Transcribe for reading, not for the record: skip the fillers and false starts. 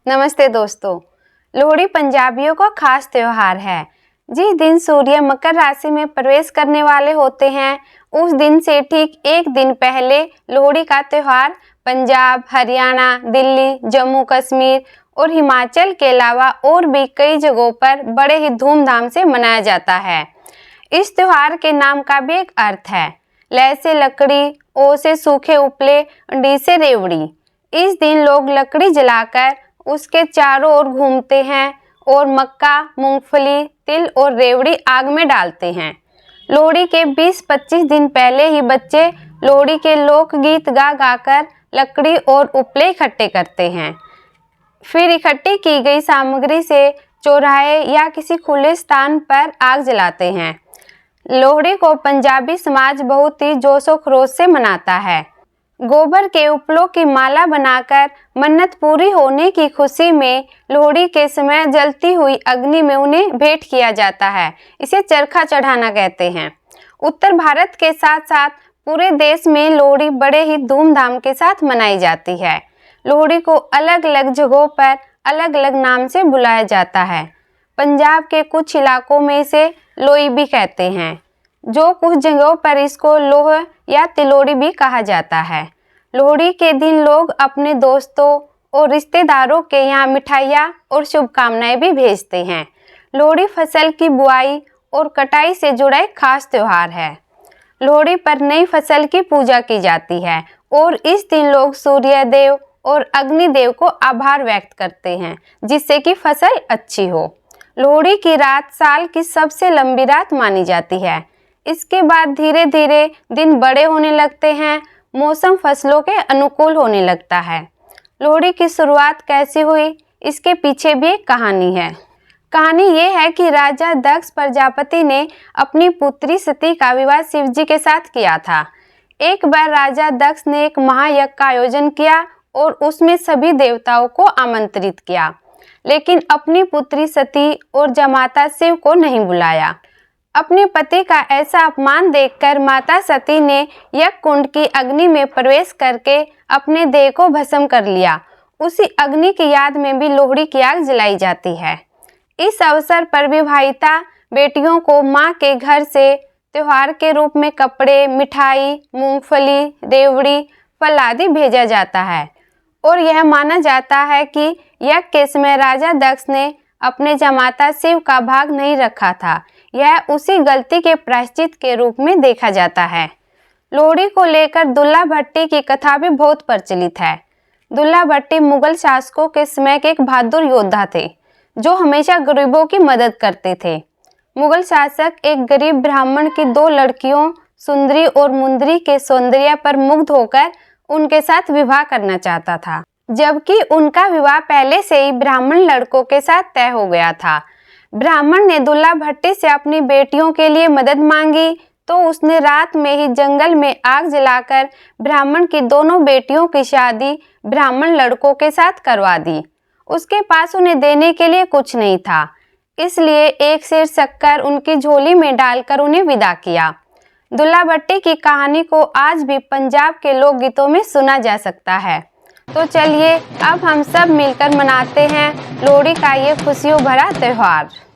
नमस्ते दोस्तों। लोहड़ी पंजाबियों का खास त्योहार है। जिस दिन सूर्य मकर राशि में प्रवेश करने वाले होते हैं, उस दिन से ठीक एक दिन पहले लोहड़ी का त्योहार पंजाब, हरियाणा, दिल्ली, जम्मू कश्मीर और हिमाचल के अलावा और भी कई जगहों पर बड़े ही धूमधाम से मनाया जाता है। इस त्योहार के नाम का भी एक अर्थ है। ल से लकड़ी, ओ से सूखे उपले, डी से रेवड़ी। इस दिन लोग लकड़ी जलाकर उसके चारों ओर घूमते हैं और मक्का, मूंगफली, तिल और रेवड़ी आग में डालते हैं। लोहड़ी के 20-25 दिन पहले ही बच्चे लोहड़ी के लोकगीत गा गाकर लकड़ी और उपले इकट्ठे करते हैं। फिर इकट्ठी की गई सामग्री से चौराहे या किसी खुले स्थान पर आग जलाते हैं। लोहड़ी को पंजाबी समाज बहुत ही जोशो खरोश से मनाता है। गोबर के उपलों की माला बनाकर मन्नत पूरी होने की खुशी में लोहड़ी के समय जलती हुई अग्नि में उन्हें भेंट किया जाता है। इसे चरखा चढ़ाना कहते हैं। उत्तर भारत के साथ साथ पूरे देश में लोहड़ी बड़े ही धूमधाम के साथ मनाई जाती है। लोहड़ी को अलग अलग जगहों पर अलग अलग नाम से बुलाया जाता है। पंजाब के कुछ इलाकों में इसे लोई भी कहते हैं, जो कुछ जगहों पर इसको लोह या तिलोड़ी भी कहा जाता है। लोहड़ी के दिन लोग अपने दोस्तों और रिश्तेदारों के यहाँ मिठाइयाँ और शुभकामनाएं भी भेजते हैं। लोहड़ी फसल की बुआई और कटाई से जुड़ा एक खास त्योहार है। लोहड़ी पर नई फसल की पूजा की जाती है और इस दिन लोग सूर्य देव और अग्निदेव को आभार व्यक्त करते हैं, जिससे कि फसल अच्छी हो। लोहड़ी की रात साल की सबसे लंबी रात मानी जाती है। इसके बाद धीरे धीरे दिन बड़े होने लगते हैं, मौसम फसलों के अनुकूल होने लगता है। लोहड़ी की शुरुआत कैसे हुई, इसके पीछे भी एक कहानी है। कहानी ये है कि राजा दक्ष प्रजापति ने अपनी पुत्री सती का विवाह शिव जी के साथ किया था। एक बार राजा दक्ष ने एक महायज्ञ का आयोजन किया और उसमें सभी देवताओं को आमंत्रित किया, लेकिन अपनी पुत्री सती और जमाता शिव को नहीं बुलाया। अपने पति का ऐसा अपमान देखकर माता सती ने यज्ञ कुंड की अग्नि में प्रवेश करके अपने देह को भस्म कर लिया। उसी अग्नि की याद में भी लोहड़ी की आग जलाई जाती है। इस अवसर पर विवाहिता बेटियों को मां के घर से त्योहार के रूप में कपड़े, मिठाई, मूंगफली, रेवड़ी, फल आदि भेजा जाता है और यह माना जाता है कि यज्ञ के समय राजा दक्ष ने अपने जमाता शिव का भाग नहीं रखा था। यह उसी गलती के प्रायश्चित के रूप में देखा जाता है। लोहड़ी को लेकर दुल्ला भट्टी की कथा भी बहुत प्रचलित है। दुल्ला भट्टी मुगल शासकों के समय के एक बहादुर योद्धा थे, जो हमेशा गरीबों की मदद करते थे। मुगल शासक एक गरीब ब्राह्मण की 2 लड़कियों सुंदरी और मुंदरी के सौंदर्य पर मुग्ध होकर उनके साथ विवाह करना चाहता था, जबकि उनका विवाह पहले से ही ब्राह्मण लड़कों के साथ तय हो गया था। ब्राह्मण ने दुल्ला भट्टी से अपनी बेटियों के लिए मदद मांगी, तो उसने रात में ही जंगल में आग जलाकर ब्राह्मण की दोनों बेटियों की शादी ब्राह्मण लड़कों के साथ करवा दी। उसके पास उन्हें देने के लिए कुछ नहीं था, इसलिए एक सेर शक्कर उनकी झोली में डालकर उन्हें विदा किया। दुल्ला भट्टी की कहानी को आज भी पंजाब के लोकगीतों में सुना जा सकता है। तो चलिए अब हम सब मिलकर मनाते हैं लोहड़ी का ये खुशियों भरा त्योहार।